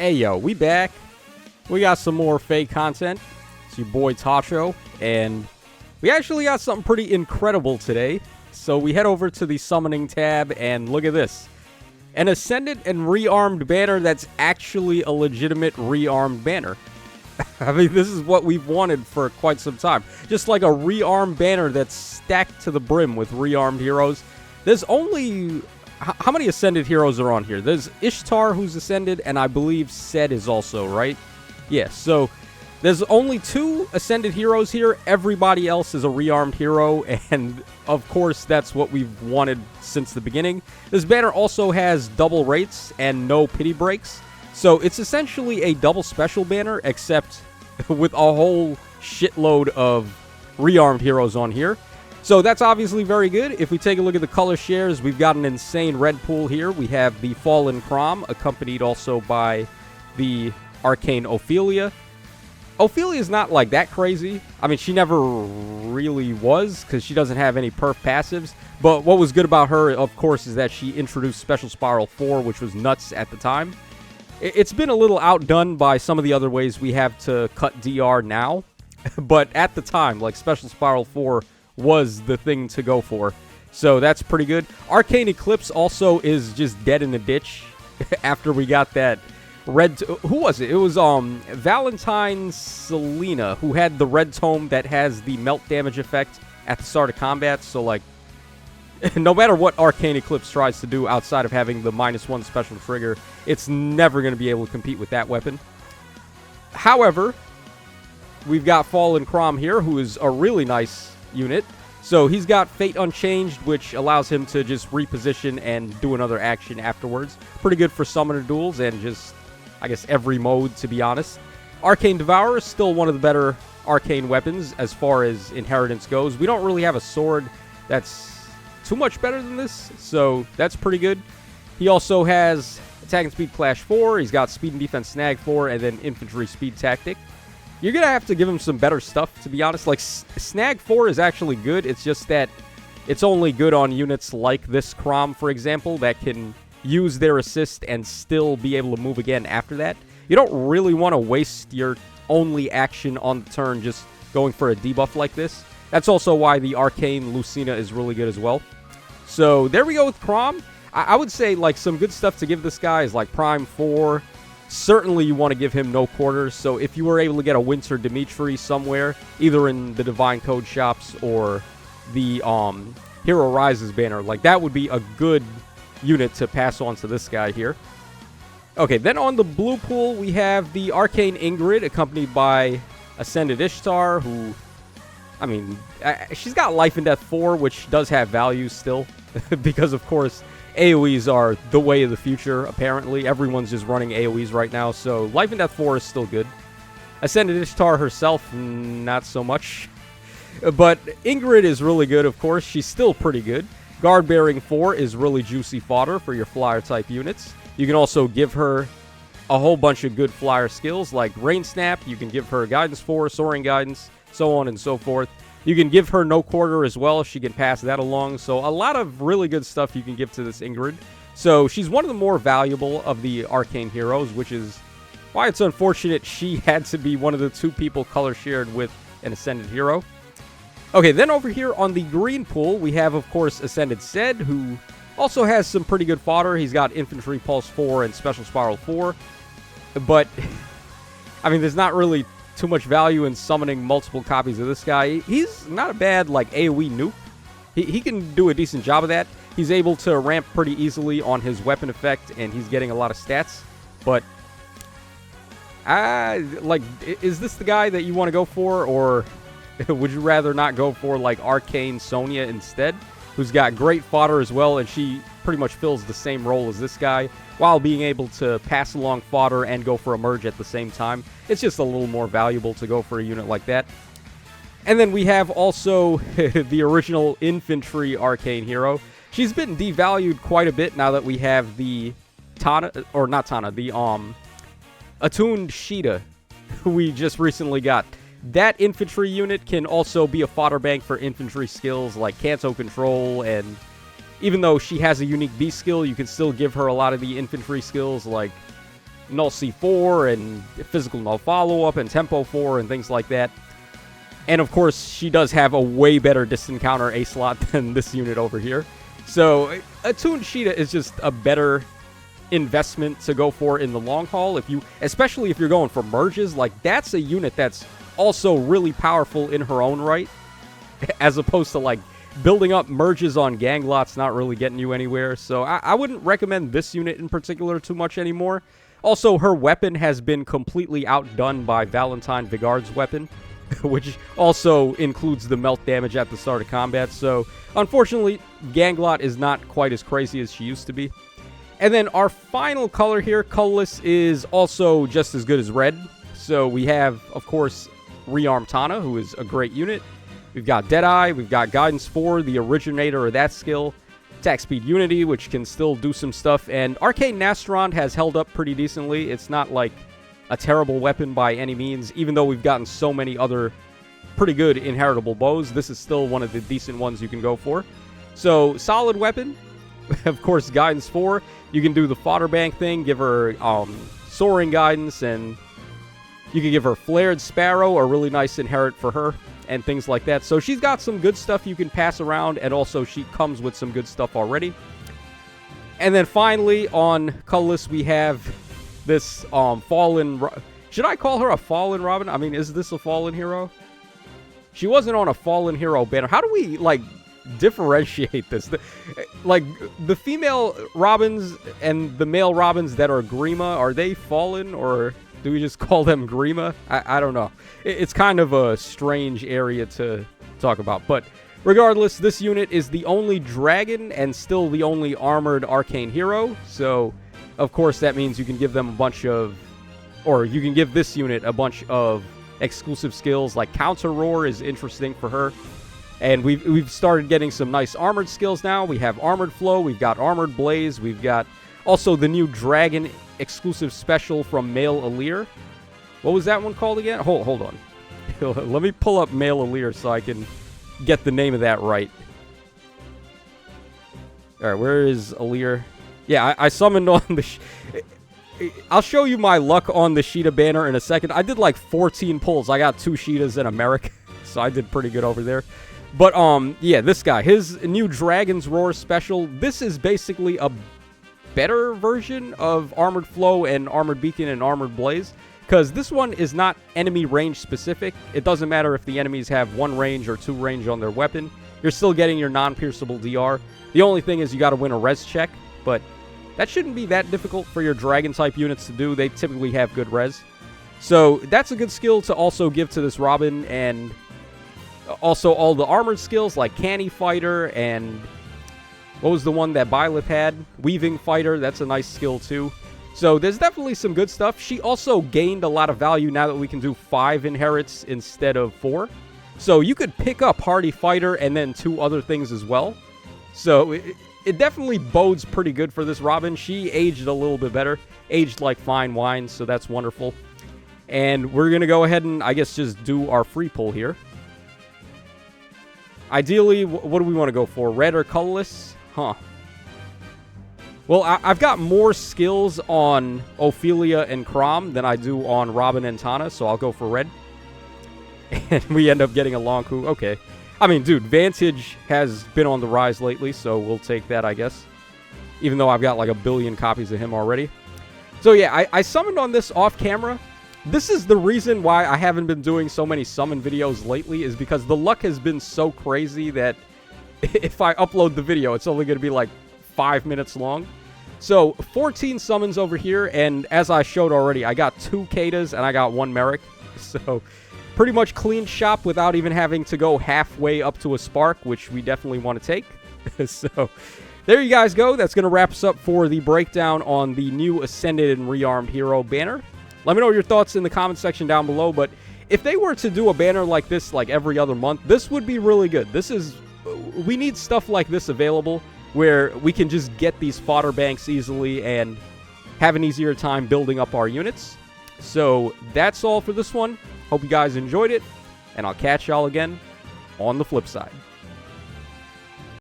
Hey yo, we back. We got some more fake content. It's your boy Tacho, and we actually got something pretty incredible today. So we head over to the summoning tab, and look at this. An Ascended and Rearmed banner that's actually a legitimate Rearmed banner. I mean, this is what we've wanted for quite some time. Just like a Rearmed banner that's stacked to the brim with Rearmed heroes. There's only... How many Ascended heroes are on here? There's Ishtar, who's Ascended, and I believe Sed is also, right? Yeah, so there's only 2 Ascended heroes here. Everybody else is a Rearmed hero, and of course, that's what we've wanted since the beginning. This banner also has double rates and no pity breaks. So it's essentially a double special banner, except with a whole shitload of Rearmed heroes on here. So that's obviously very good. If we take a look at the color shares, we've got an insane red pool here. We have the Fallen Crom, accompanied also by the Arcane Ophelia. Ophelia's not like that crazy. I mean, she never really was, because she doesn't have any perf passives. But what was good about her, of course, is that she introduced Special Spiral 4, which was nuts at the time. It's been a little outdone by some of the other ways we have to cut DR now. But at the time, like Special Spiral 4 was the thing to go for. So that's pretty good. Arcane Eclipse also is just dead in the ditch after we got that red... Who was it? It was Valentine Selena, who had the red tome that has the melt damage effect at the start of combat. So, like, no matter what Arcane Eclipse tries to do outside of having the -1 special trigger, it's never going to be able to compete with that weapon. However, we've got Fallen Crom here, who is a really nice unit. So he's got Fate Unchanged, which allows him to just reposition and do another action afterwards. Pretty good for summoner duels and just, I guess, every mode, to be honest. Arcane Devourer is still one of the better arcane weapons as far as inheritance goes. We don't really have a sword that's too much better than this, so that's pretty good. He also has Attack and Speed Clash 4, he's got Speed and Defense Snag 4, and then Infantry Speed Tactic. You're going to have to give him some better stuff, to be honest. Like, Snag 4 is actually good. It's just that it's only good on units like this Crom, for example, that can use their assist and still be able to move again after that. You don't really want to waste your only action on the turn just going for a debuff like this. That's also why the Arcane Lucina is really good as well. So, there we go with Crom. I would say, like, some good stuff to give this guy is, like, Prime 4... Certainly you want to give him no quarters, so if you were able to get a Winter Dimitri somewhere, either in the Divine Code shops or the Hero Rises banner, like that would be a good unit to pass on to this guy here. Okay, then on the blue pool, we have the Arcane Ingrid, accompanied by Ascended Ishtar, who, I mean, she's got Life and Death 4, which does have value still, because of course... AoEs are the way of the future, apparently. Everyone's just running AoEs right now, so Life and Death 4 is still good. Ascended Ishtar herself, not so much. But Ingrid is really good, of course. She's still pretty good. Guard Bearing 4 is really juicy fodder for your flyer-type units. You can also give her a whole bunch of good flyer skills, like Rain Snap. You can give her Guidance 4, Soaring Guidance, so on and so forth. You can give her No Quarter as well. She can pass that along. So a lot of really good stuff you can give to this Ingrid. So she's one of the more valuable of the Arcane heroes, which is why it's unfortunate she had to be one of the 2 people color shared with an Ascended hero. Okay, then over here on the green pool, we have, of course, Ascended Sed, who also has some pretty good fodder. He's got Infantry Pulse 4 and Special Spiral 4. But, I mean, there's not really... too much value in summoning multiple copies of this guy. He's not a bad, like, AoE nuke. He can do a decent job of that. He's able to ramp pretty easily on his weapon effect, and he's getting a lot of stats. But, like, is this the guy that you want to go for, or would you rather not go for, like, Arcane Sonya instead, who's got great fodder as well, and she pretty much fills the same role as this guy, while being able to pass along fodder and go for a merge at the same time. It's just a little more valuable to go for a unit like that. And then we have also the original Infantry Arcane hero. She's been devalued quite a bit now that we have the Tana, or not Tana, the Attuned Sheeta, who we just recently got. That infantry unit can also be a fodder bank for infantry skills like Canto Control, and even though she has a unique B skill, you can still give her a lot of the infantry skills like Null C4 and physical null follow-up and tempo 4 and things like that. And of course, she does have a way better distant counter A slot than this unit over here. So a tuned Sheeta is just a better investment to go for in the long haul. Especially if you're going for merges, like that's a unit that's also really powerful in her own right, as opposed to like building up merges on Ganglot's not really getting you anywhere. So I wouldn't recommend this unit in particular too much anymore. Also, her weapon has been completely outdone by Valentine Vigard's weapon, which also includes the melt damage at the start of combat. So, unfortunately, Ganglot is not quite as crazy as she used to be. And then our final color here, Colorless, is also just as good as red. So we have, of course, Rearmed Tana, who is a great unit. We've got Deadeye, we've got Guidance 4, the originator of that skill. Attack Speed Unity, which can still do some stuff. And Arcane Nastron has held up pretty decently. It's not like a terrible weapon by any means. Even though we've gotten so many other pretty good inheritable bows, this is still one of the decent ones you can go for. So, solid weapon. Of course, Guidance 4. You can do the fodder bank thing, give her soaring guidance, and you can give her Flared Sparrow, a really nice inherit for her, and things like that. So she's got some good stuff you can pass around, and also she comes with some good stuff already. And then finally, on Colorless, we have this fallen... Should I call her a fallen Robin? I mean, is this a fallen hero? She wasn't on a fallen hero banner. How do we, like, differentiate this? The female Robins and the male Robins that are Grima, are they fallen, or do we just call them Grima? I don't know. It's kind of a strange area to talk about. But regardless, this unit is the only dragon and still the only armored arcane hero. So, of course, that means you can give them a bunch of... Or you can give this unit a bunch of exclusive skills, like Counter Roar is interesting for her. And we've started getting some nice armored skills now. We have Armored Flow, we've got Armored Blaze, we've got also the new Dragon exclusive special from Male Alir. What was that one called again? Hold on. Let me pull up Male Alir so I can get the name of that right. Alright, where is Alir? Yeah, I summoned on the... I'll show you my luck on the Sheeta banner in a second. I did like 14 pulls. I got 2 Sheetas in America, so I did pretty good over there. But, yeah, this guy, his new Dragon's Roar special, this is basically a better version of Armored Flow and Armored Beacon and Armored Blaze, because this one is not enemy range specific. It doesn't matter if the enemies have 1 range or 2 range on their weapon. You're still getting your non-pierceable DR. The only thing is you got to win a res check, but that shouldn't be that difficult for your Dragon-type units to do. They typically have good res. So that's a good skill to also give to this Robin, and also all the armored skills like Canny Fighter and... What was the one that Byleth had? Weaving Fighter, that's a nice skill too. So there's definitely some good stuff. She also gained a lot of value now that we can do 5 inherits instead of 4. So you could pick up Hardy Fighter and then 2 other things as well. So it definitely bodes pretty good for this Robin. She aged a little bit better. Aged like fine wine, so that's wonderful. And we're going to go ahead and, I guess, just do our free pull here. Ideally, what do we want to go for? Red or Colorless? Huh. Well, I've got more skills on Ophelia and Crom than I do on Robin and Tana, so I'll go for red. And we end up getting a Lonku. Okay. I mean, dude, Vantage has been on the rise lately, so we'll take that, I guess. Even though I've got like 1 billion copies of him already. So yeah, I summoned on this off camera. This is the reason why I haven't been doing so many summon videos lately, is because the luck has been so crazy that if I upload the video, it's only going to be like 5 minutes long. So 14 summons over here, and as I showed already, I got 2 Katas and I got 1 Merrick. So pretty much clean shop without even having to go halfway up to a Spark, which we definitely want to take. So there you guys go. That's going to wrap us up for the breakdown on the new Ascended and Rearmed Hero banner. Let me know your thoughts in the comment section down below, but if they were to do a banner like this like every other month, this would be really good. This is... We need stuff like this available where we can just get these fodder banks easily and have an easier time building up our units. So that's all for this one. Hope you guys enjoyed it, and I'll catch y'all again on the flip side.